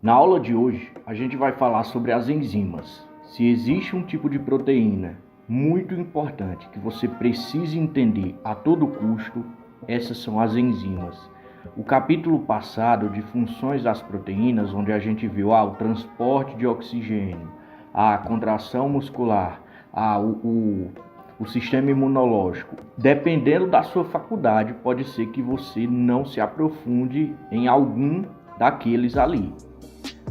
Na aula de hoje, a gente vai falar sobre as enzimas. Se existe um tipo de proteína muito importante que você precisa entender a todo custo, essas são as enzimas. O capítulo passado de funções das proteínas, onde a gente viu o transporte de oxigênio, a contração muscular, o sistema imunológico, dependendo da sua faculdade, pode ser que você não se aprofunde em algum daqueles ali.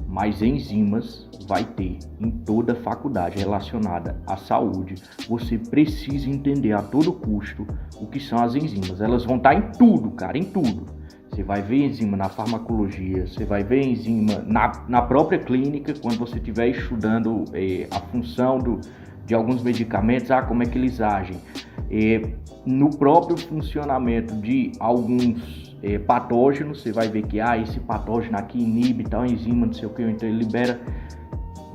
Mas enzimas vai ter em toda faculdade relacionada à saúde. Você precisa entender a todo custo o que são as enzimas. Elas vão estar em tudo, cara, em tudo. Você vai ver enzima na farmacologia, você vai ver enzima na própria clínica, quando você estiver estudando a função de alguns medicamentos, como é que eles agem. No próprio funcionamento de alguns patógenos, você vai ver que esse patógeno aqui inibe tal enzima, não sei o que, então ele libera.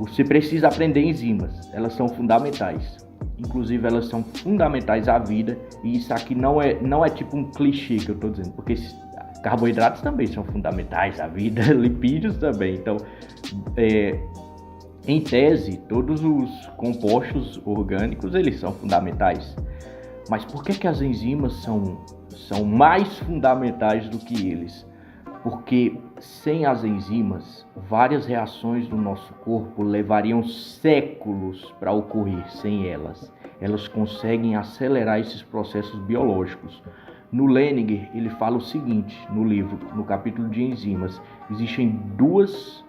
Você precisa aprender enzimas, elas são fundamentais. Inclusive elas são fundamentais à vida, e isso aqui não é tipo um clichê que eu estou dizendo, porque carboidratos também são fundamentais à vida, lipídios também. Então, em tese, todos os compostos orgânicos eles são fundamentais. Mas por que as enzimas são mais fundamentais do que eles? Porque sem as enzimas, várias reações do nosso corpo levariam séculos para ocorrer sem elas. Elas conseguem acelerar esses processos biológicos. No Leninger, ele fala o seguinte, no livro, no capítulo de enzimas, existem dois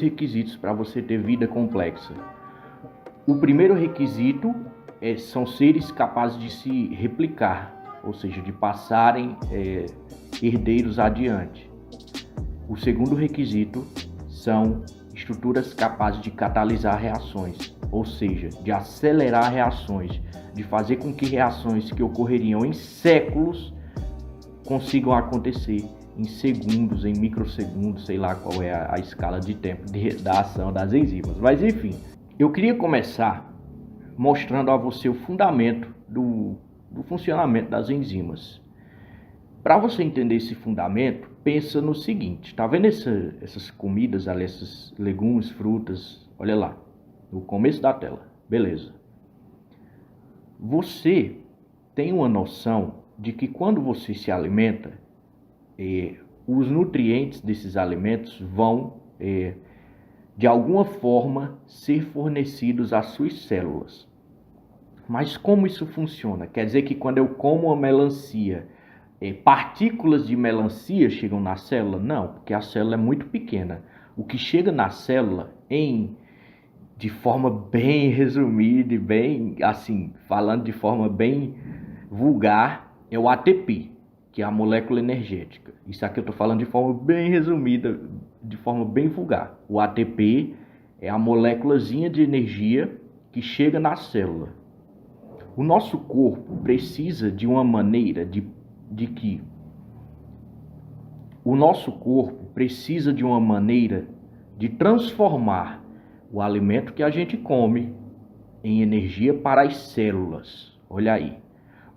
requisitos para você ter vida complexa. O primeiro requisito são seres capazes de se replicar, ou seja, de passarem herdeiros adiante. O segundo requisito são estruturas capazes de catalisar reações, ou seja, de acelerar reações, de fazer com que reações que ocorreriam em séculos consigam acontecer em segundos, em microsegundos, sei lá qual é a escala de tempo da ação das enzimas. Mas enfim, eu queria começar mostrando a você o fundamento do funcionamento das enzimas. Para você entender esse fundamento, pensa no seguinte, tá vendo essas comidas ali, esses legumes, frutas, olha lá, no começo da tela, beleza. Você tem uma noção de que quando você se alimenta, os nutrientes desses alimentos vão, de alguma forma, ser fornecidos às suas células. Mas como isso funciona? Quer dizer que quando eu como uma melancia, partículas de melancia chegam na célula? Não, porque a célula é muito pequena. O que chega na célula, de forma bem resumida e bem, assim, falando de forma bem vulgar, é o ATP, que é a molécula energética. Isso aqui eu estou falando de forma bem resumida, de forma bem vulgar. O ATP é a moléculazinha de energia que chega na célula. O nosso corpo precisa de uma maneira de transformar o alimento que a gente come em energia para as células. Olha aí,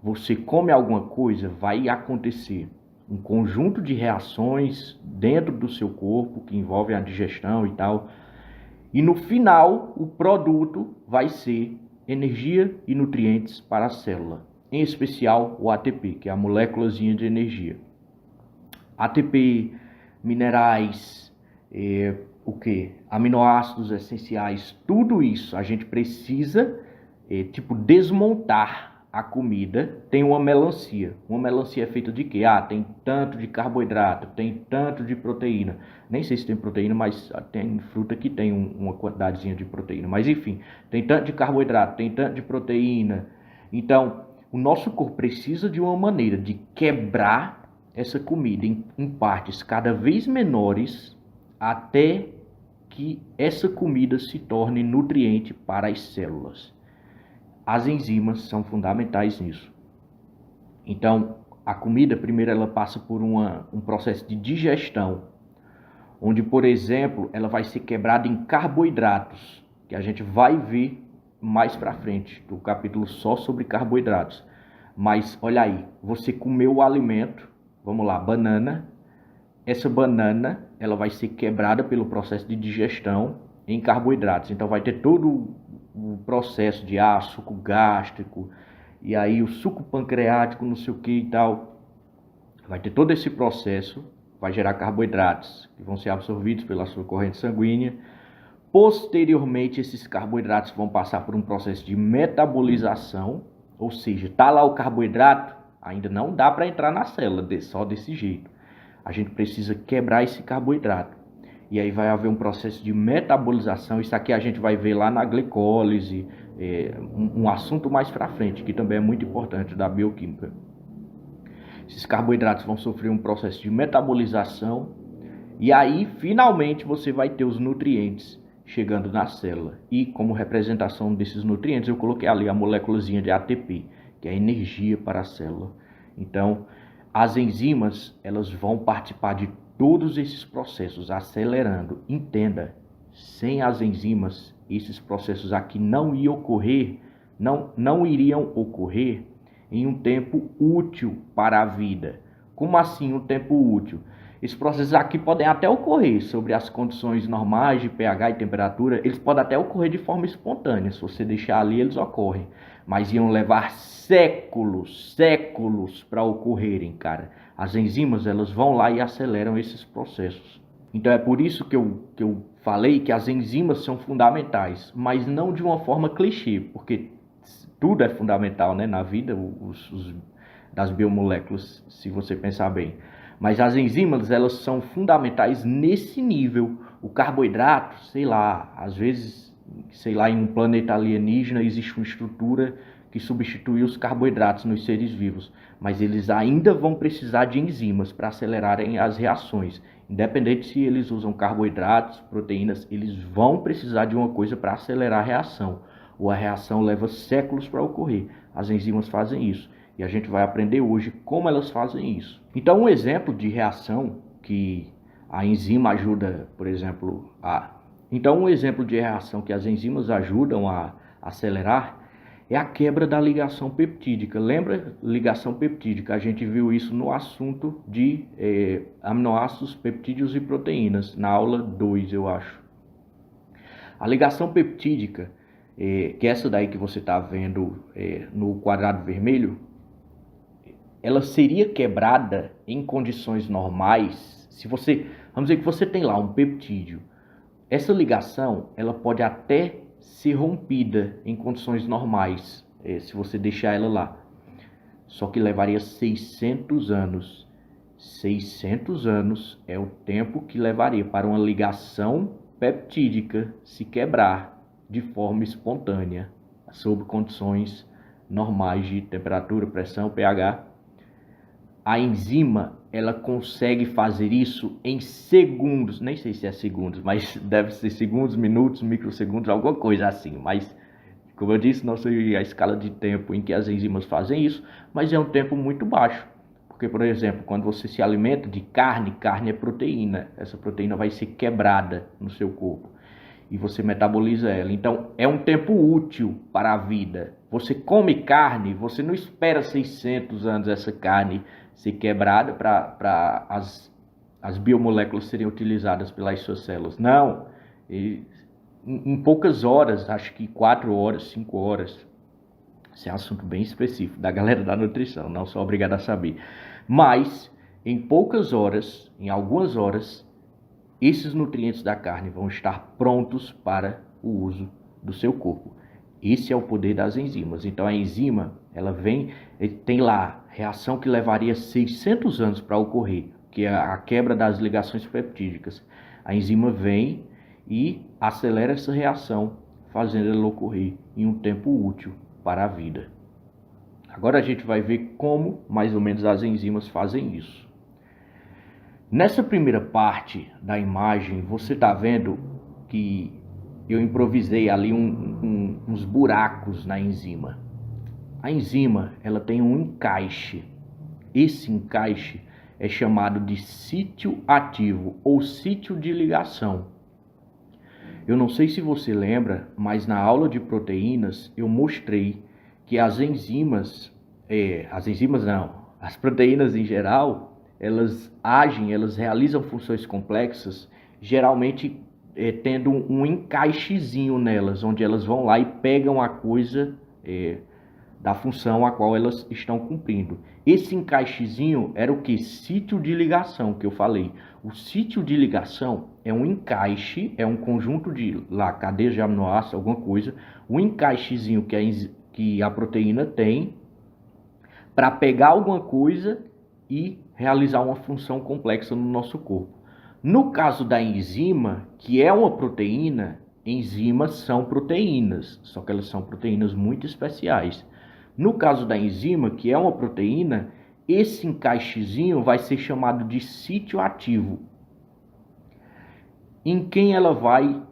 você come alguma coisa, vai acontecer um conjunto de reações dentro do seu corpo que envolvem a digestão e tal. E no final, o produto vai ser energia e nutrientes para a célula, em especial o ATP, que é a moléculazinha de energia. ATP, minerais, aminoácidos essenciais, tudo isso a gente precisa desmontar a comida. Tem uma melancia. Uma melancia é feita de quê? Tem tanto de carboidrato, tem tanto de proteína. Nem sei se tem proteína, mas tem fruta que tem uma quantidadezinha de proteína. Mas enfim, tem tanto de carboidrato, tem tanto de proteína. Então, o nosso corpo precisa de uma maneira de quebrar essa comida em partes cada vez menores, até que essa comida se torne nutriente para as células. As enzimas são fundamentais nisso. Então, a comida, primeiro, ela passa por um processo de digestão, onde, por exemplo, ela vai ser quebrada em carboidratos, que a gente vai ver mais para frente, do capítulo só sobre carboidratos. Mas, olha aí, você comeu o alimento, vamos lá, banana, essa banana ela vai ser quebrada pelo processo de digestão em carboidratos. Então vai ter todo o processo de suco gástrico, e aí o suco pancreático, não sei o que e tal. Vai ter todo esse processo, vai gerar carboidratos que vão ser absorvidos pela sua corrente sanguínea. Posteriormente, esses carboidratos vão passar por um processo de metabolização, ou seja, tá lá o carboidrato, ainda não dá para entrar na célula só desse jeito. A gente precisa quebrar esse carboidrato. E aí vai haver um processo de metabolização. Isso aqui a gente vai ver lá na glicólise, um assunto mais para frente, que também é muito importante da bioquímica. Esses carboidratos vão sofrer um processo de metabolização. E aí, finalmente, você vai ter os nutrientes chegando na célula. E como representação desses nutrientes, eu coloquei ali a moléculazinha de ATP, que é energia para a célula. Então, as enzimas, elas vão participar de todos esses processos, acelerando. Entenda, sem as enzimas, esses processos aqui não iriam ocorrer em um tempo útil para a vida. Como assim um tempo útil? Esses processos aqui podem até ocorrer sobre as condições normais de pH e temperatura, eles podem até ocorrer de forma espontânea, se você deixar ali eles ocorrem, mas iam levar séculos para ocorrerem, cara. As enzimas, elas vão lá e aceleram esses processos. Então é por isso que eu falei que as enzimas são fundamentais, mas não de uma forma clichê, porque tudo é fundamental, né, na vida, das biomoléculas, se você pensar bem. Mas as enzimas, elas são fundamentais nesse nível. O carboidrato, sei lá, às vezes, sei lá, em um planeta alienígena existe uma estrutura que substitui os carboidratos nos seres vivos. Mas eles ainda vão precisar de enzimas para acelerarem as reações. Independente se eles usam carboidratos, proteínas, eles vão precisar de uma coisa para acelerar a reação. Ou a reação leva séculos para ocorrer. As enzimas fazem isso. E a gente vai aprender hoje como elas fazem isso. Então, um exemplo de reação que a enzima ajuda, por exemplo, um exemplo de reação que as enzimas ajudam a acelerar é a quebra da ligação peptídica. Lembra ligação peptídica? A gente viu isso no assunto de aminoácidos, peptídeos e proteínas, na aula 2, eu acho. A ligação peptídica, que é essa daí que você está vendo no quadrado vermelho, ela seria quebrada em condições normais. Vamos dizer que você tem lá um peptídeo. Essa ligação, ela pode até ser rompida em condições normais, se você deixar ela lá. Só que levaria 600 anos. 600 anos é o tempo que levaria para uma ligação peptídica se quebrar de forma espontânea, sob condições normais de temperatura, pressão, pH. A enzima, ela consegue fazer isso em segundos, nem sei se é segundos, mas deve ser segundos, minutos, microsegundos, alguma coisa assim. Mas, como eu disse, não sei a escala de tempo em que as enzimas fazem isso, mas é um tempo muito baixo. Porque, por exemplo, quando você se alimenta de carne, carne é proteína. Essa proteína vai ser quebrada no seu corpo e você metaboliza ela. Então, é um tempo útil para a vida. Você come carne, você não espera 600 anos essa carne ser quebrada para as biomoléculas serem utilizadas pelas suas células. Não, em poucas horas, acho que 4 horas, 5 horas. Esse é um assunto bem específico da galera da nutrição, não sou obrigado a saber. Mas, em poucas horas, em algumas horas, esses nutrientes da carne vão estar prontos para o uso do seu corpo. Esse é o poder das enzimas. Então a enzima, ela tem lá reação que levaria 600 anos para ocorrer, que é a quebra das ligações peptídicas. A enzima vem e acelera essa reação, fazendo ela ocorrer em um tempo útil para a vida. Agora a gente vai ver como mais ou menos as enzimas fazem isso. Nessa primeira parte da imagem, você está vendo que eu improvisei ali uns buracos na enzima. A enzima, ela tem um encaixe. Esse encaixe é chamado de sítio ativo ou sítio de ligação. Eu não sei se você lembra, mas na aula de proteínas eu mostrei que as proteínas em geral, elas agem, elas realizam funções complexas, geralmente tendo um encaixezinho nelas, onde elas vão lá e pegam a coisa da função a qual elas estão cumprindo. Esse encaixezinho era o que? Sítio de ligação, que eu falei. O sítio de ligação é um encaixe, é um conjunto de cadeias de aminoácidos, alguma coisa, um encaixezinho que a proteína tem para pegar alguma coisa e realizar uma função complexa no nosso corpo. No caso da enzima, que é uma proteína, enzimas são proteínas, só que elas são proteínas muito especiais. No caso da enzima, que é uma proteína, esse encaixezinho vai ser chamado de sítio ativo. Em quem ela vai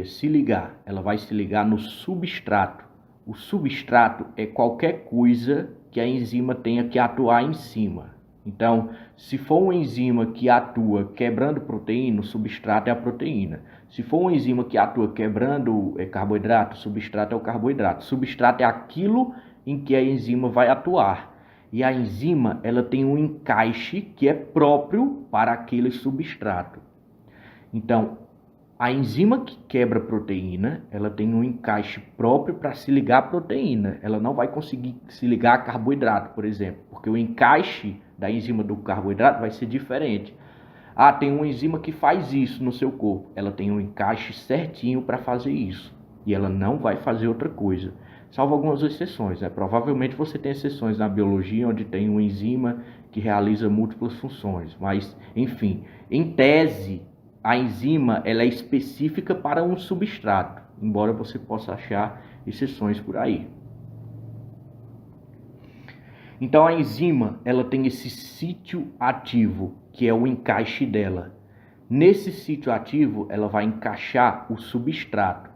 se ligar? Ela vai se ligar no substrato. O substrato é qualquer coisa que a enzima tenha que atuar em cima. Então, se for uma enzima que atua quebrando proteína, o substrato é a proteína. Se for uma enzima que atua quebrando carboidrato, o substrato é o carboidrato. O substrato é aquilo em que a enzima vai atuar. E a enzima, ela tem um encaixe que é próprio para aquele substrato. Então, a enzima que quebra proteína, ela tem um encaixe próprio para se ligar à proteína. Ela não vai conseguir se ligar a carboidrato, por exemplo, porque o encaixe da enzima do carboidrato vai ser diferente. Ah, tem uma enzima que faz isso no seu corpo. Ela tem um encaixe certinho para fazer isso. E ela não vai fazer outra coisa. Salvo algumas exceções, né? Provavelmente você tem exceções na biologia onde tem uma enzima que realiza múltiplas funções. Mas, enfim, em tese, a enzima ela é específica para um substrato, embora você possa achar exceções por aí. Então a enzima ela tem esse sítio ativo, que é o encaixe dela. Nesse sítio ativo ela vai encaixar o substrato.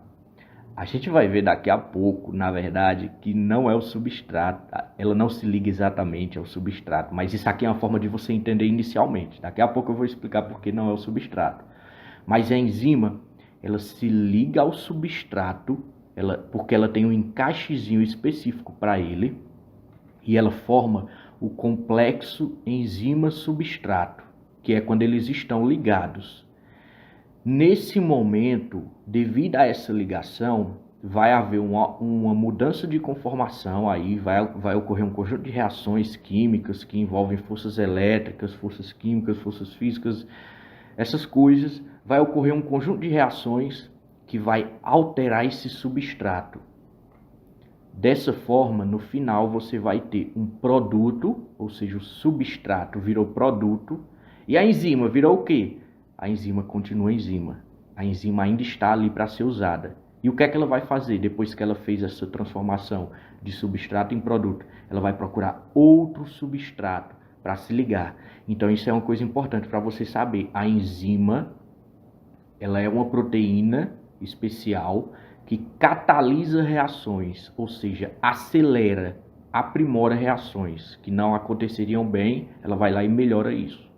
A gente vai ver daqui a pouco, na verdade, que não é o substrato, ela não se liga exatamente ao substrato, mas isso aqui é uma forma de você entender inicialmente. Daqui a pouco eu vou explicar por que não é o substrato. Mas a enzima, ela se liga ao substrato, porque ela tem um encaixezinho específico para ele, e ela forma o complexo enzima-substrato, que é quando eles estão ligados. Nesse momento, devido a essa ligação, vai haver uma mudança de conformação, aí vai ocorrer um conjunto de reações químicas que envolvem forças elétricas, forças químicas, forças físicas, essas coisas. Vai ocorrer um conjunto de reações que vai alterar esse substrato. Dessa forma, no final, você vai ter um produto, ou seja, o substrato virou produto, e a enzima virou o quê? A enzima continua enzima. A enzima ainda está ali para ser usada. E o que é que ela vai fazer depois que ela fez essa transformação de substrato em produto? Ela vai procurar outro substrato para se ligar. Então isso é uma coisa importante para você saber. A enzima, ela é uma proteína especial que catalisa reações, ou seja, acelera, aprimora reações que não aconteceriam bem, ela vai lá e melhora isso.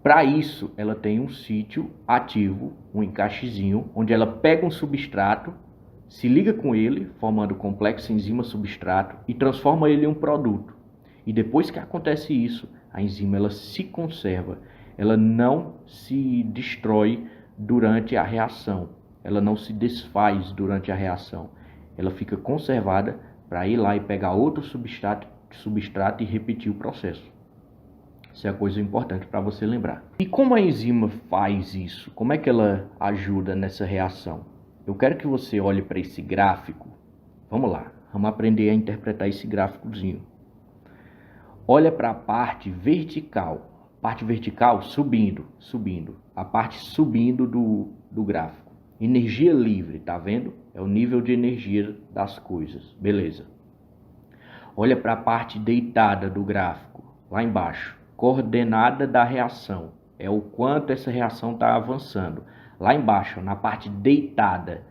Para isso, ela tem um sítio ativo, um encaixezinho, onde ela pega um substrato, se liga com ele, formando o complexo enzima-substrato e transforma ele em um produto. E depois que acontece isso, a enzima ela se conserva, ela não se destrói durante a reação, ela não se desfaz durante a reação, ela fica conservada para ir lá e pegar outro substrato e repetir o processo. Isso é a coisa importante para você lembrar. E como a enzima faz isso? Como é que ela ajuda nessa reação? Eu quero que você olhe para esse gráfico. Vamos lá, vamos aprender a interpretar esse gráficozinho. Olha para a parte vertical. Parte vertical subindo. A parte subindo do gráfico. Energia livre, tá vendo? É o nível de energia das coisas. Beleza. Olha para a parte deitada do gráfico, lá embaixo. Coordenada da reação, é o quanto essa reação está avançando. Lá embaixo, na parte deitada,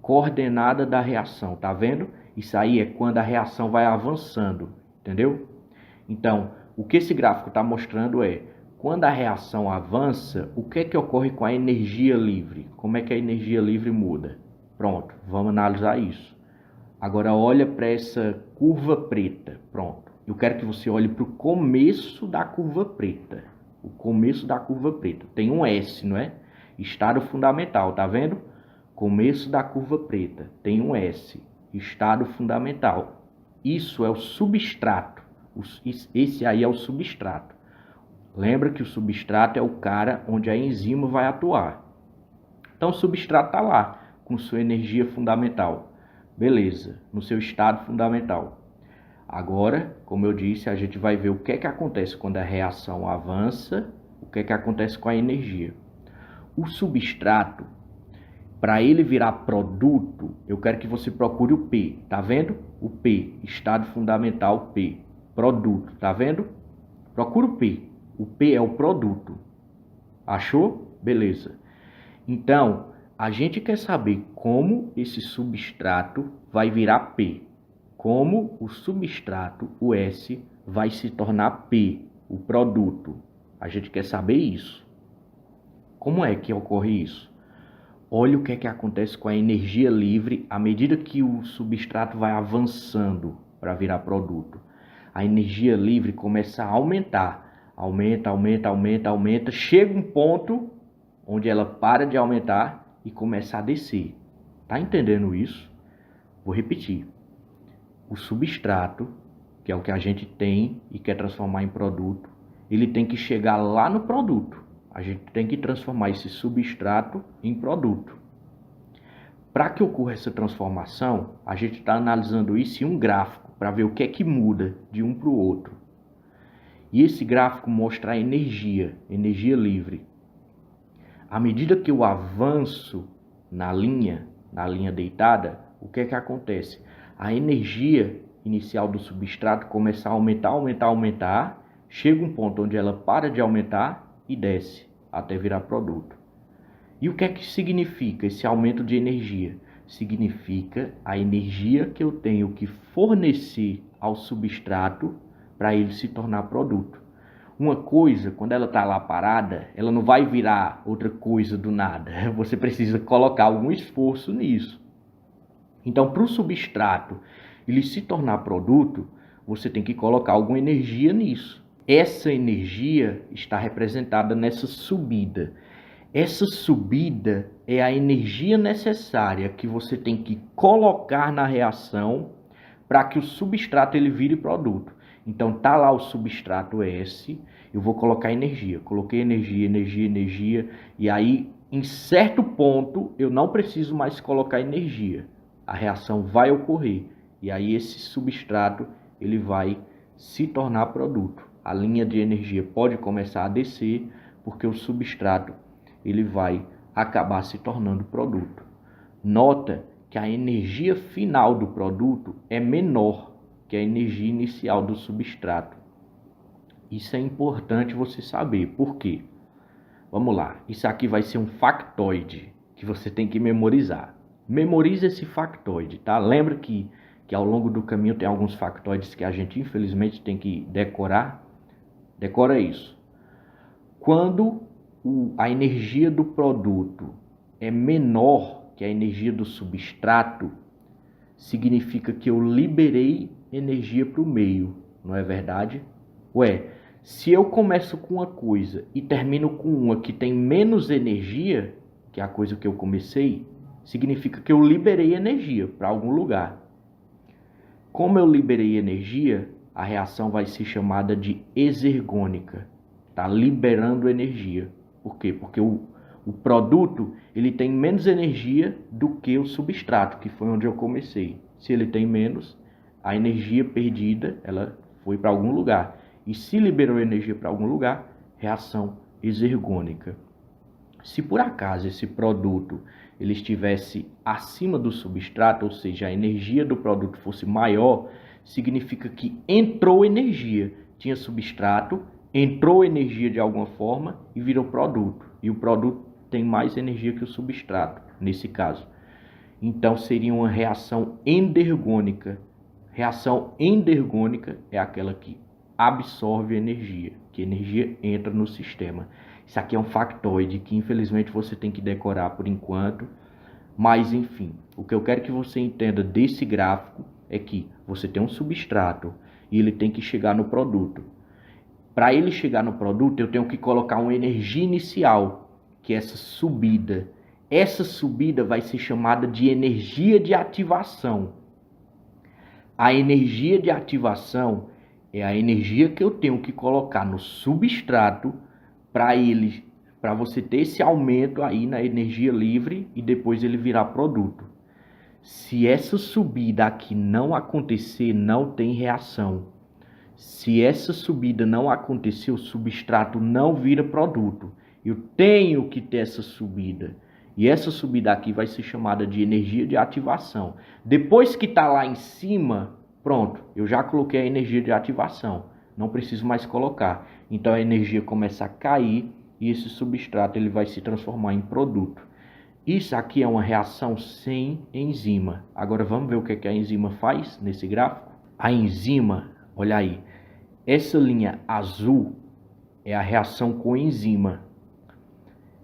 coordenada da reação, tá vendo? Isso aí é quando a reação vai avançando, entendeu? Então, o que esse gráfico está mostrando é, quando a reação avança, o que é que ocorre com a energia livre? Como é que a energia livre muda? Pronto, vamos analisar isso. Agora olha para essa curva preta, pronto. eu quero que você olhe para o começo da curva preta. O começo da curva preta. Tem um S, não é? Estado fundamental, tá vendo? Começo da curva preta. Tem um S. Estado fundamental. Isso é o substrato. Esse aí é o substrato. Lembra que o substrato é o cara onde a enzima vai atuar. Então o substrato está lá, com sua energia fundamental. Beleza, no seu estado fundamental. Agora, como eu disse, a gente vai ver o que é que acontece quando a reação avança, o que é que acontece com a energia. O substrato, para ele virar produto, eu quero que você procure o P, tá vendo? O P, estado fundamental P, produto, tá vendo? Procura o P. O P é o produto. Achou? Beleza. Então, a gente quer saber como esse substrato vai virar P. Como o substrato, o S, vai se tornar P, o produto. A gente quer saber isso. Como é que ocorre isso? Olha o que é que acontece com a energia livre à medida que o substrato vai avançando para virar produto. A energia livre começa a aumentar. Aumenta, aumenta, aumenta, aumenta. Chega um ponto onde ela para de aumentar e começa a descer. Tá entendendo isso? Vou repetir. O substrato, que é o que a gente tem e quer transformar em produto, ele tem que chegar lá no produto. A gente tem que transformar esse substrato em produto. Para que ocorra essa transformação, a gente está analisando isso em um gráfico para ver o que é que muda de um para o outro. E esse gráfico mostra a energia livre. À medida que eu avanço na linha deitada, o que é que acontece? A energia inicial do substrato começa a aumentar, aumentar, aumentar, chega um ponto onde ela para de aumentar e desce até virar produto. E o que é que significa esse aumento de energia? Significa a energia que eu tenho que fornecer ao substrato para ele se tornar produto. Uma coisa, quando ela está lá parada, ela não vai virar outra coisa do nada. Você precisa colocar algum esforço nisso. Então, para o substrato ele se tornar produto, você tem que colocar alguma energia nisso. Essa energia está representada nessa subida. Essa subida é a energia necessária que você tem que colocar na reação para que o substrato ele vire produto. Então tá lá o substrato S, eu vou colocar energia. Coloquei energia, energia, energia, e aí em certo ponto eu não preciso mais colocar energia. A reação vai ocorrer e aí esse substrato ele vai se tornar produto. A linha de energia pode começar a descer porque o substrato ele vai acabar se tornando produto. Nota que a energia final do produto é menor que a energia inicial do substrato. Isso é importante você saber. Por quê? Vamos lá. Isso aqui vai ser um factoide que você tem que memorizar. Memorize esse factoide, tá? Lembra que ao longo do caminho tem alguns factoides que a gente infelizmente tem que decorar? Decora isso. Quando a energia do produto é menor que a energia do substrato, significa que eu liberei energia para o meio, não é verdade? Ué, se eu começo com uma coisa e termino com uma que tem menos energia que a coisa que eu comecei, significa que eu liberei energia para algum lugar. Como eu liberei energia, a reação vai ser chamada de exergônica. Está liberando energia. Por quê? Porque o produto ele tem menos energia do que o substrato, que foi onde eu comecei. Se ele tem menos, a energia perdida ela foi para algum lugar. E se liberou energia para algum lugar, reação exergônica. Se por acaso esse produto ele estivesse acima do substrato, ou seja, a energia do produto fosse maior, significa que entrou energia. Tinha substrato, entrou energia de alguma forma e virou produto. E o produto tem mais energia que o substrato, nesse caso. Então seria uma reação endergônica. Reação endergônica é aquela que absorve energia, que energia entra no sistema. Isso aqui é um factoide que infelizmente você tem que decorar por enquanto. Mas enfim, o que eu quero que você entenda desse gráfico é que você tem um substrato e ele tem que chegar no produto. Para ele chegar no produto, eu tenho que colocar uma energia inicial, que é essa subida. Essa subida vai ser chamada de energia de ativação. A energia de ativação é a energia que eu tenho que colocar no substrato para você ter esse aumento aí na energia livre e depois ele virar produto. Se essa subida aqui não acontecer, não tem reação. Se essa subida não acontecer, o substrato não vira produto. Eu tenho que ter essa subida. E essa subida aqui vai ser chamada de energia de ativação. Depois que está lá em cima, pronto, eu já coloquei a energia de ativação. Não preciso mais colocar. Então a energia começa a cair e esse substrato ele vai se transformar em produto. Isso aqui é uma reação sem enzima. Agora vamos ver o que a enzima faz nesse gráfico? A enzima, olha aí, essa linha azul é a reação com enzima.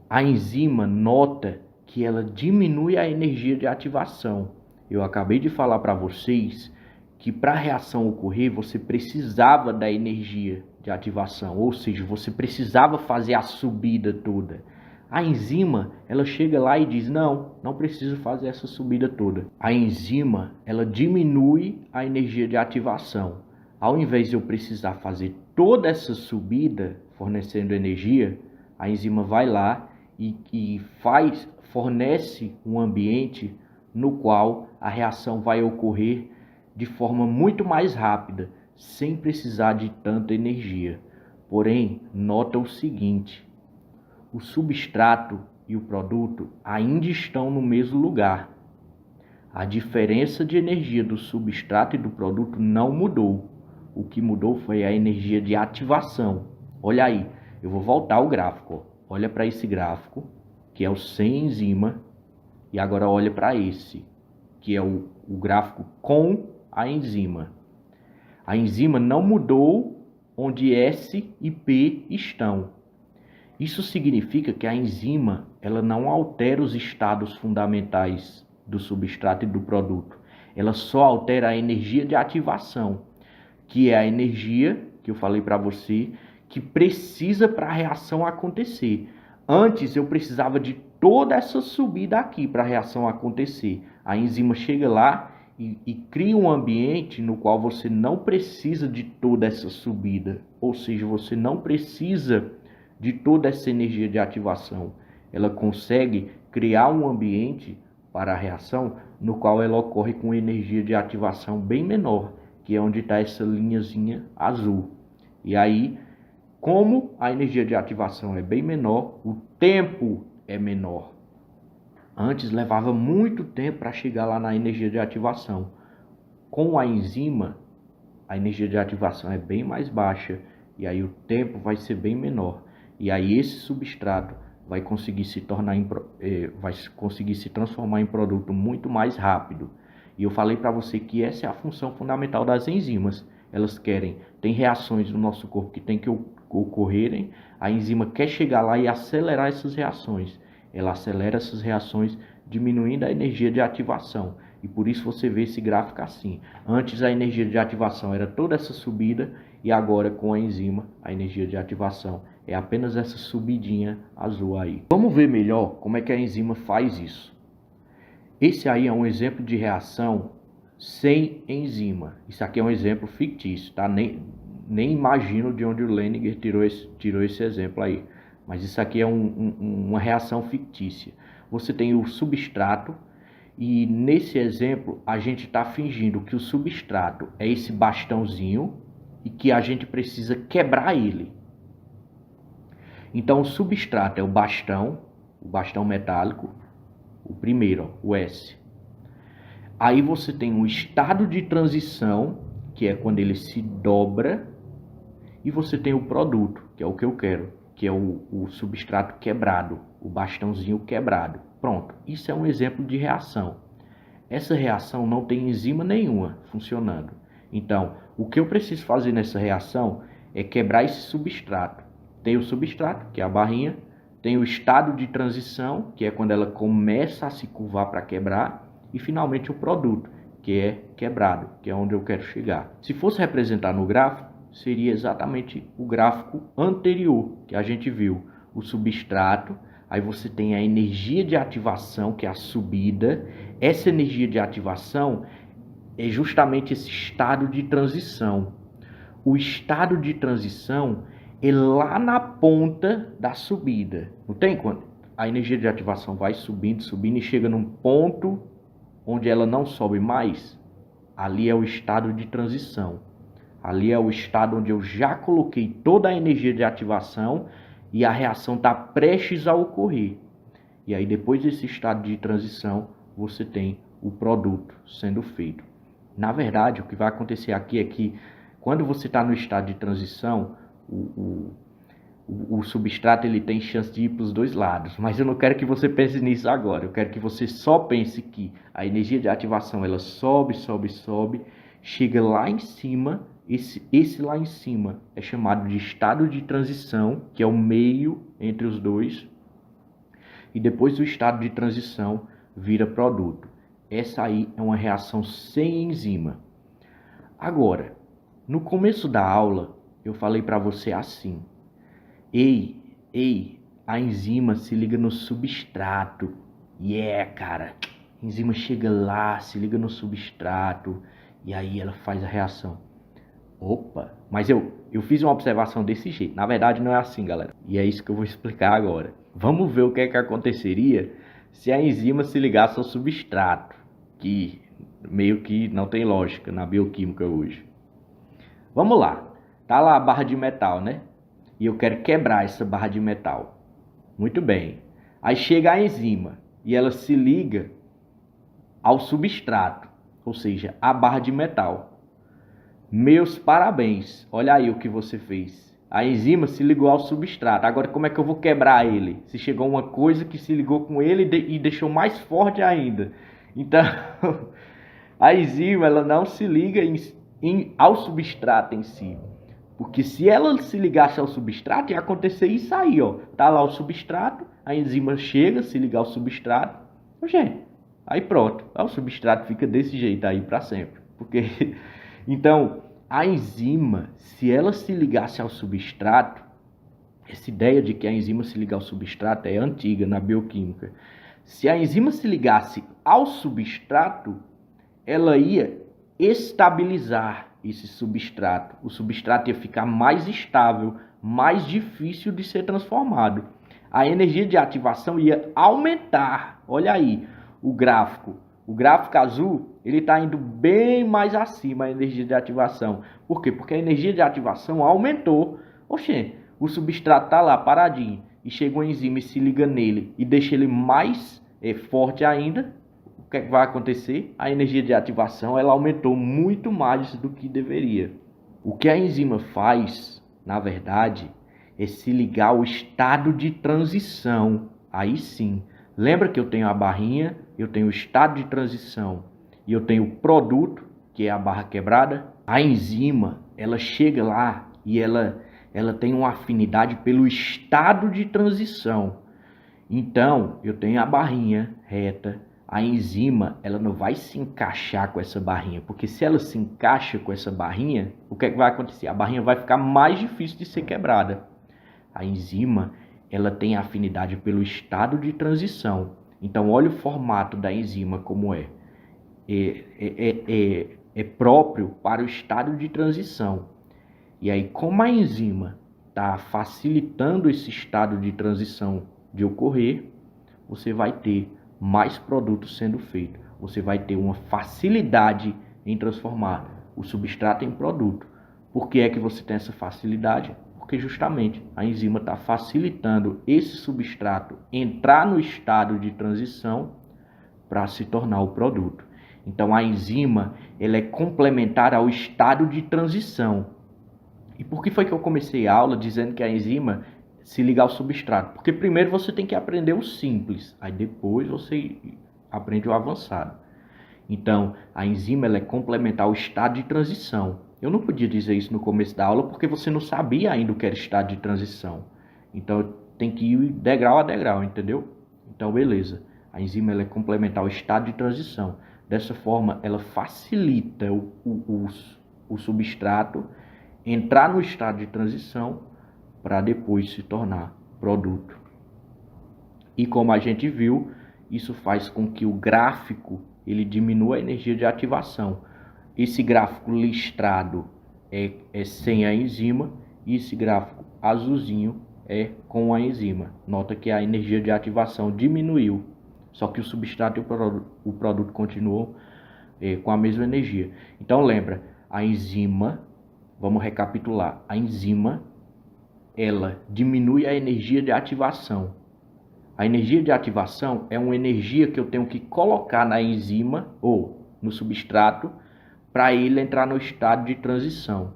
A enzima nota que ela diminui a energia de ativação. Eu acabei de falar para vocês que para a reação ocorrer você precisava da energia de ativação, ou seja, você precisava fazer a subida toda. A enzima, ela chega lá e diz, não preciso fazer essa subida toda. A enzima, ela diminui a energia de ativação. Ao invés de eu precisar fazer toda essa subida, fornecendo energia, a enzima vai lá e fornece um ambiente no qual a reação vai ocorrer de forma muito mais rápida, sem precisar de tanta energia. Porém, nota o seguinte, o substrato e o produto ainda estão no mesmo lugar. A diferença de energia do substrato e do produto não mudou. O que mudou foi a energia de ativação. Olha aí, eu vou voltar ao gráfico. Olha para esse gráfico, que é o sem enzima, e agora olha para esse, que é o gráfico com a enzima. A enzima não mudou onde S e P estão. Isso significa que a enzima ela não altera os estados fundamentais do substrato e do produto. Ela só altera a energia de ativação, que é a energia que eu falei para você, que precisa para a reação acontecer. Antes eu precisava de toda essa subida aqui para a reação acontecer. A enzima chega lá e cria um ambiente no qual você não precisa de toda essa subida. Ou seja, você não precisa de toda essa energia de ativação. Ela consegue criar um ambiente para a reação no qual ela ocorre com energia de ativação bem menor, que é onde está essa linhazinha azul. E aí, como a energia de ativação é bem menor, o tempo é menor. Antes levava muito tempo para chegar lá na energia de ativação. Com a enzima, a energia de ativação é bem mais baixa e aí o tempo vai ser bem menor. E aí esse substrato vai conseguir se transformar em produto muito mais rápido. E eu falei para você que essa é a função fundamental das enzimas. Elas tem reações no nosso corpo que tem que ocorrerem, a enzima quer chegar lá e acelerar essas reações. Ela acelera essas reações, diminuindo a energia de ativação. E por isso você vê esse gráfico assim. Antes a energia de ativação era toda essa subida e agora com a enzima a energia de ativação é apenas essa subidinha azul aí. Vamos ver melhor como é que a enzima faz isso. Esse aí é um exemplo de reação sem enzima. Isso aqui é um exemplo fictício, tá? Nem imagino de onde o Leininger tirou esse exemplo aí. Mas isso aqui é uma reação fictícia. Você tem o substrato e nesse exemplo a gente está fingindo que o substrato é esse bastãozinho e que a gente precisa quebrar ele. Então o substrato é o bastão metálico, o primeiro, ó, o S. Aí você tem um estado de transição, que é quando ele se dobra, e você tem o produto, que é o que eu quero, que é o substrato quebrado, o bastãozinho quebrado. Pronto, isso é um exemplo de reação. Essa reação não tem enzima nenhuma funcionando. Então, o que eu preciso fazer nessa reação é quebrar esse substrato. Tem o substrato, que é a barrinha, tem o estado de transição, que é quando ela começa a se curvar para quebrar, e finalmente o produto, que é quebrado, que é onde eu quero chegar. Se fosse representar no gráfico, seria exatamente o gráfico anterior que a gente viu. O substrato, aí você tem a energia de ativação, que é a subida. Essa energia de ativação é justamente esse estado de transição. O estado de transição é lá na ponta da subida. Não tem quando a energia de ativação vai subindo, subindo e chega num ponto onde ela não sobe mais? Ali é o estado de transição. Ali é o estado onde eu já coloquei toda a energia de ativação e a reação está prestes a ocorrer. E aí depois desse estado de transição, você tem o produto sendo feito. Na verdade, o que vai acontecer aqui é que quando você está no estado de transição, o substrato ele tem chance de ir para os dois lados. Mas eu não quero que você pense nisso agora. Eu quero que você só pense que a energia de ativação ela sobe, sobe, sobe, chega lá em cima. Esse lá em cima é chamado de estado de transição, que é o meio entre os dois. E depois do estado de transição vira produto. Essa aí é uma reação sem enzima. Agora, no começo da aula, eu falei para você assim: Ei, a enzima se liga no substrato. Cara, a enzima chega lá, se liga no substrato e aí ela faz a reação. Opa, mas eu fiz uma observação desse jeito. Na verdade não é assim, galera. E é isso que eu vou explicar agora. Vamos ver o que é que aconteceria se a enzima se ligasse ao substrato, que meio que não tem lógica na bioquímica hoje. Vamos lá. Tá lá a barra de metal, né? E eu quero quebrar essa barra de metal. Muito bem. Aí chega a enzima e ela se liga ao substrato, ou seja, a barra de metal. Meus parabéns. Olha aí o que você fez. A enzima se ligou ao substrato. Agora como é que eu vou quebrar ele? Se chegou uma coisa que se ligou com ele e deixou mais forte ainda. Então, a enzima ela não se liga ao substrato em si. Porque se ela se ligasse ao substrato, ia acontecer isso aí, ó. Tá lá o substrato, a enzima chega, se ligar ao substrato. Gente, aí pronto. Aí o substrato fica desse jeito aí para sempre. Porque então, a enzima, se ela se ligasse ao substrato, essa ideia de que a enzima se liga ao substrato é antiga na bioquímica. Se a enzima se ligasse ao substrato, ela ia estabilizar esse substrato. O substrato ia ficar mais estável, mais difícil de ser transformado. A energia de ativação ia aumentar. Olha aí o gráfico. O gráfico azul, ele está indo bem mais acima a energia de ativação. Por quê? Porque a energia de ativação aumentou. Oxê, o substrato está lá paradinho e chega uma enzima e se liga nele e deixa ele mais forte ainda. O que é que vai acontecer? A energia de ativação ela aumentou muito mais do que deveria. O que a enzima faz, na verdade, é se ligar ao estado de transição. Aí sim. Lembra que eu tenho a barrinha, eu tenho o estado de transição e eu tenho o produto, que é a barra quebrada? A enzima, ela chega lá e ela tem uma afinidade pelo estado de transição. Então, eu tenho a barrinha reta. A enzima, ela não vai se encaixar com essa barrinha, porque se ela se encaixa com essa barrinha, o que é que vai acontecer? A barrinha vai ficar mais difícil de ser quebrada. A enzima, ela tem afinidade pelo estado de transição. Então, olha o formato da enzima como é. É próprio para o estado de transição. E aí, como a enzima está facilitando esse estado de transição de ocorrer, você vai ter mais produtos sendo feitos. Você vai ter uma facilidade em transformar o substrato em produto. Por que é que você tem essa facilidade? Porque justamente a enzima está facilitando esse substrato entrar no estado de transição para se tornar o produto. Então a enzima ela é complementar ao estado de transição. E por que foi que eu comecei a aula dizendo que a enzima se liga ao substrato? Porque primeiro você tem que aprender o simples, aí depois você aprende o avançado. Então, a enzima ela é complementar ao estado de transição. Eu não podia dizer isso no começo da aula porque você não sabia ainda o que era estado de transição. Então, tem que ir degrau a degrau, entendeu? Então, beleza. A enzima ela é complementar ao estado de transição. Dessa forma, ela facilita o substrato entrar no estado de transição para depois se tornar produto. E como a gente viu, isso faz com que o gráfico ele diminua a energia de ativação. Esse gráfico listrado é sem a enzima e esse gráfico azulzinho é com a enzima. Nota que a energia de ativação diminuiu, só que o substrato e o produto continuam com a mesma energia. Então lembra, a enzima, vamos recapitular, a enzima ela diminui a energia de ativação. A energia de ativação é uma energia que eu tenho que colocar na enzima ou no substrato para ele entrar no estado de transição.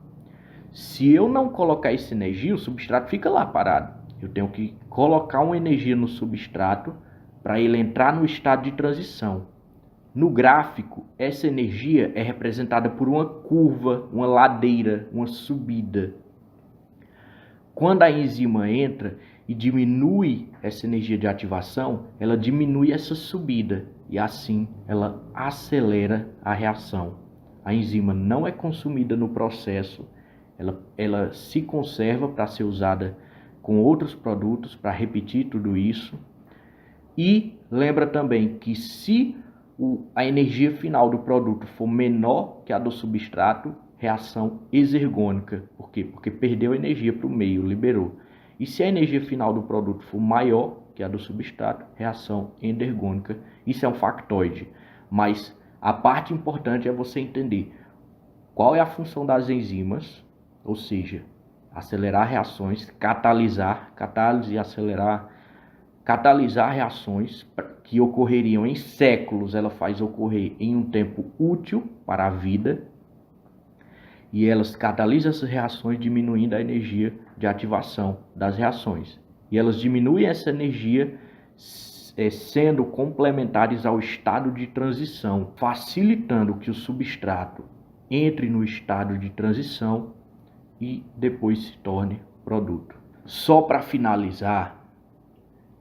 Se eu não colocar essa energia, o substrato fica lá parado. Eu tenho que colocar uma energia no substrato para ele entrar no estado de transição. No gráfico, essa energia é representada por uma curva, uma ladeira, uma subida. Quando a enzima entra e diminui essa energia de ativação, ela diminui essa subida e assim ela acelera a reação. A enzima não é consumida no processo, ela se conserva para ser usada com outros produtos, para repetir tudo isso. E lembra também que se a energia final do produto for menor que a do substrato, reação exergônica. Por quê? Porque perdeu energia para o meio, liberou. E se a energia final do produto for maior que a do substrato, reação endergônica. Isso é um factoide. Mas a parte importante é você entender qual é a função das enzimas, ou seja, acelerar reações, catálise e acelerar, catalisar reações que ocorreriam em séculos, ela faz ocorrer em um tempo útil para a vida, e elas catalisam essas reações diminuindo a energia de ativação das reações. E elas diminuem essa energia sendo complementares ao estado de transição, facilitando que o substrato entre no estado de transição e depois se torne produto. Só para finalizar,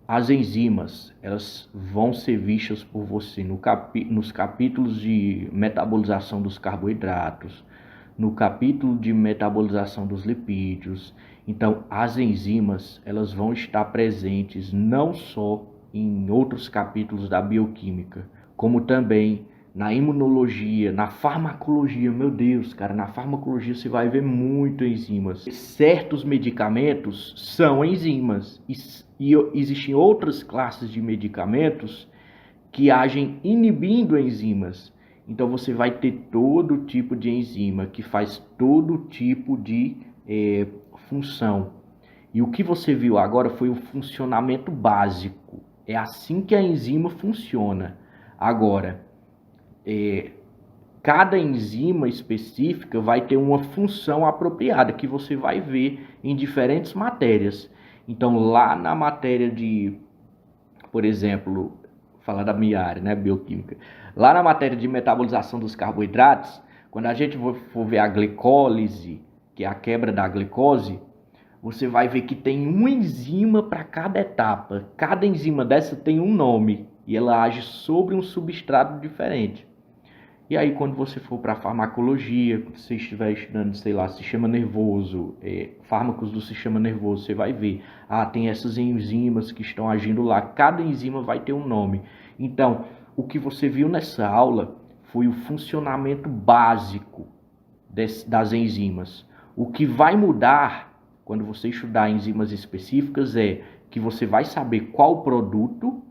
as enzimas, elas vão ser vistas por você nos capítulos de metabolização dos carboidratos, no capítulo de metabolização dos lipídios. Então, as enzimas, elas vão estar presentes não só em outros capítulos da bioquímica, como também na imunologia, na farmacologia. Meu Deus, cara, na farmacologia você vai ver muito enzimas. Certos medicamentos são enzimas e existem outras classes de medicamentos que agem inibindo enzimas. Então você vai ter todo tipo de enzima que faz todo tipo de função. E o que você viu agora foi o funcionamento básico. É assim que a enzima funciona. Agora, cada enzima específica vai ter uma função apropriada que você vai ver em diferentes matérias. Então, lá na matéria de, por exemplo, falar da minha área, né, bioquímica. Lá na matéria de metabolização dos carboidratos, quando a gente for ver a glicólise, que é a quebra da glicose, você vai ver que tem uma enzima para cada etapa. Cada enzima dessa tem um nome e ela age sobre um substrato diferente. E aí, quando você for para a farmacologia, quando você estiver estudando, sei lá, sistema nervoso, fármacos do sistema nervoso, você vai ver, tem essas enzimas que estão agindo lá. Cada enzima vai ter um nome. Então, o que você viu nessa aula foi o funcionamento básico das enzimas. O que vai mudar quando você estudar enzimas específicas é que você vai saber qual produto,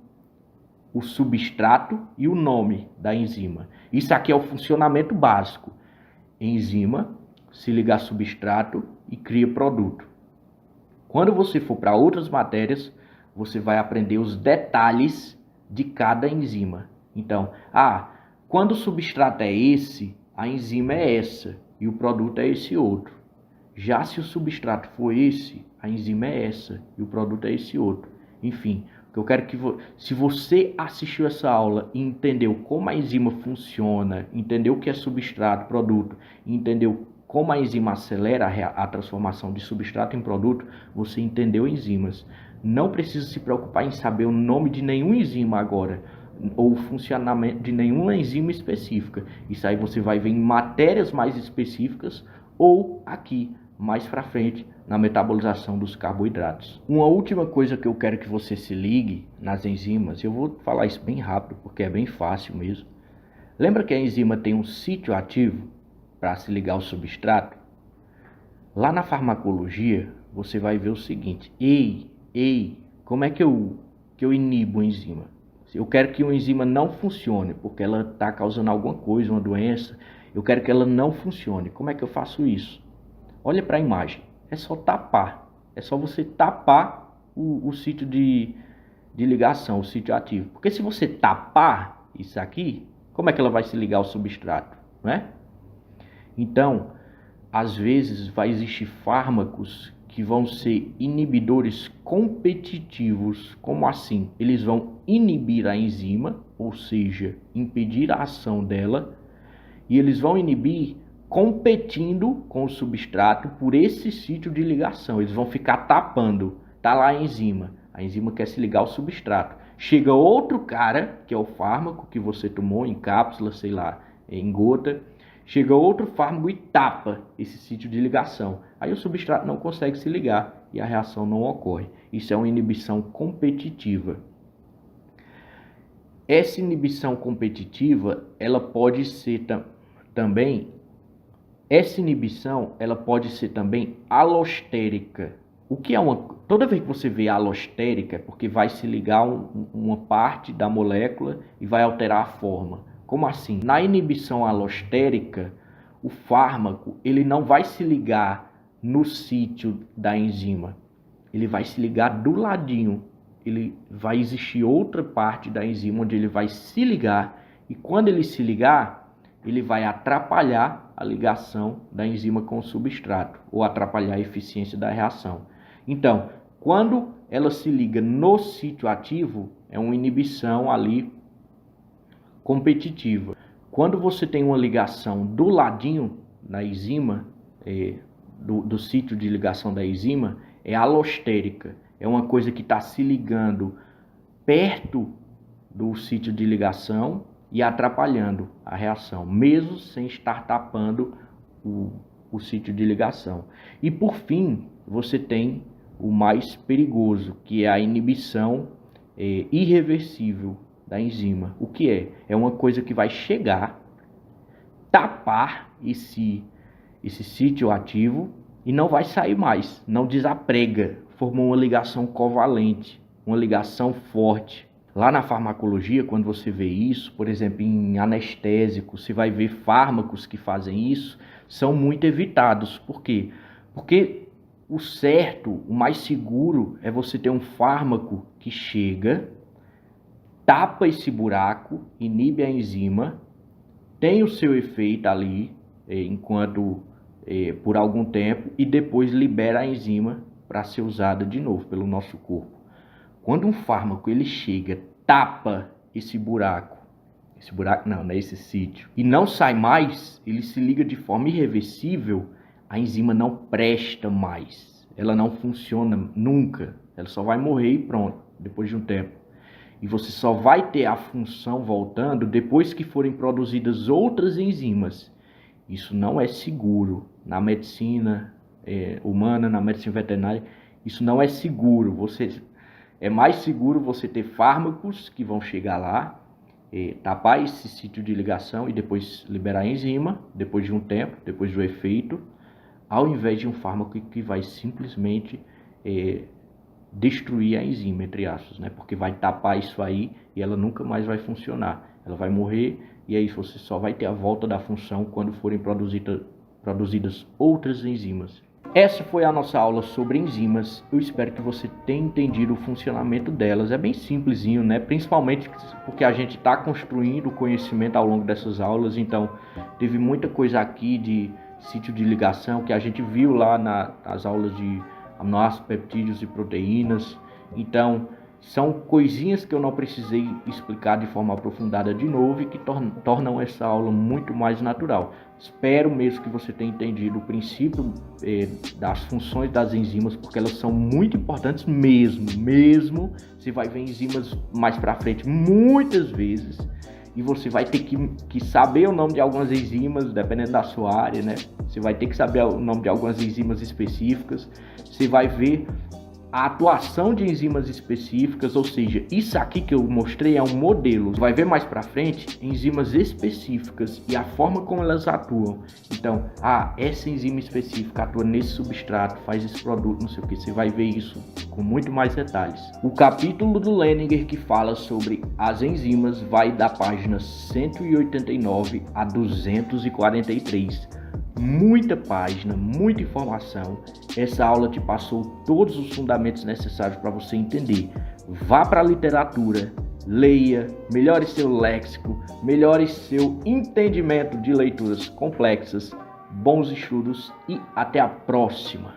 o substrato e o nome da enzima. Isso aqui é o funcionamento básico. Enzima se liga a substrato e cria produto. Quando você for para outras matérias, você vai aprender os detalhes de cada enzima. Então, quando o substrato é esse, a enzima é essa e o produto é esse outro. Já se o substrato for esse, a enzima é essa e o produto é esse outro. Enfim, eu quero que se você assistiu essa aula e entendeu como a enzima funciona, entendeu o que é substrato, produto, entendeu como a enzima acelera a transformação de substrato em produto, você entendeu enzimas. Não precisa se preocupar em saber o nome de nenhuma enzima agora. ou funcionamento de nenhuma enzima específica. Isso aí você vai ver em matérias mais específicas ou aqui mais para frente na metabolização dos carboidratos. Uma última coisa que eu quero que você se ligue nas enzimas, eu vou falar isso bem rápido porque é bem fácil mesmo. Lembra que a enzima tem um sítio ativo para se ligar ao substrato? Lá na farmacologia você vai ver o seguinte: como é que eu inibo a enzima? Eu quero que uma enzima não funcione porque ela está causando alguma coisa, uma doença. Eu quero que ela não funcione. Como é que eu faço isso? Olha para a imagem. É só tapar. É só você tapar o sítio de ligação, o sítio ativo. Porque se você tapar isso aqui, como é que ela vai se ligar ao substrato, né? Então, às vezes vai existir fármacos que vão ser inibidores competitivos. Como assim? Eles vão inibir a enzima, ou seja, impedir a ação dela, e eles vão inibir competindo com o substrato por esse sítio de ligação. Eles vão ficar tapando. Tá lá a enzima quer se ligar ao substrato. Chega outro cara, que é o fármaco que você tomou em cápsula, sei lá, em gota. Chega outro fármaco e tapa esse sítio de ligação. Aí o substrato não consegue se ligar e a reação não ocorre. Isso é uma inibição competitiva. Essa inibição competitiva, ela pode ser também alostérica. O que é toda vez que você vê alostérica é porque vai se ligar uma parte da molécula e vai alterar a forma. Como assim? Na inibição alostérica, o fármaco ele não vai se ligar no sítio da enzima. Ele vai se ligar do ladinho. Ele vai existir outra parte da enzima onde ele vai se ligar. E quando ele se ligar, ele vai atrapalhar a ligação da enzima com o substrato, ou atrapalhar a eficiência da reação. Então, quando ela se liga no sítio ativo, é uma inibição ali competitiva. Quando você tem uma ligação do ladinho da enzima, do sítio de ligação da enzima, é alostérica. É uma coisa que está se ligando perto do sítio de ligação e atrapalhando a reação, mesmo sem estar tapando o sítio de ligação. E por fim, você tem o mais perigoso, que é a inibição irreversível da enzima. O que é? É uma coisa que vai chegar, tapar esse sítio ativo e não vai sair mais, não desaprega, formou uma ligação covalente, uma ligação forte. Lá na farmacologia, quando você vê isso, por exemplo, em anestésicos, você vai ver fármacos que fazem isso, são muito evitados. Por quê? Porque o certo, o mais seguro, é você ter um fármaco que chega, tapa esse buraco, inibe a enzima, tem o seu efeito ali, por algum tempo, e depois libera a enzima para ser usada de novo pelo nosso corpo. Quando um fármaco ele chega, tapa esse sítio, e não sai mais, ele se liga de forma irreversível, a enzima não presta mais, ela não funciona nunca, ela só vai morrer e pronto, depois de um tempo. E você só vai ter a função voltando depois que forem produzidas outras enzimas. Isso não é seguro na medicina humana, na medicina veterinária, isso não é seguro. É mais seguro você ter fármacos que vão chegar lá, tapar esse sítio de ligação e depois liberar a enzima, depois de um tempo, depois do efeito, ao invés de um fármaco que vai simplesmente destruir a enzima, entre aspas, né? Porque vai tapar isso aí e ela nunca mais vai funcionar. Ela vai morrer e aí você só vai ter a volta da função quando forem produzidas outras enzimas. Essa foi a nossa aula sobre enzimas. Eu espero que você tenha entendido o funcionamento delas. É bem simplesinho, né? Principalmente porque a gente está construindo o conhecimento ao longo dessas aulas. Então, teve muita coisa aqui de sítio de ligação que a gente viu lá nas aulas de aminoácidos, peptídeos e proteínas. Então, São coisinhas que eu não precisei explicar de forma aprofundada de novo e que tornam essa aula muito mais natural. Espero mesmo que você tenha entendido o princípio das funções das enzimas, porque elas são muito importantes mesmo. Você vai ver enzimas mais para frente muitas vezes e você vai ter que saber o nome de algumas enzimas, dependendo da sua área, né? Você vai ter que saber o nome de algumas enzimas específicas. Você vai ver a atuação de enzimas específicas, ou seja, isso aqui que eu mostrei é um modelo. Você vai ver mais para frente enzimas específicas e a forma como elas atuam. Então, essa enzima específica atua nesse substrato, faz esse produto, não sei o que. Você vai ver isso com muito mais detalhes. O capítulo do Leninger que fala sobre as enzimas vai da página 189 a 243. Muita página, muita informação. Essa aula te passou todos os fundamentos necessários para você entender. Vá para a literatura, leia, melhore seu léxico, melhore seu entendimento de leituras complexas. Bons estudos e até a próxima!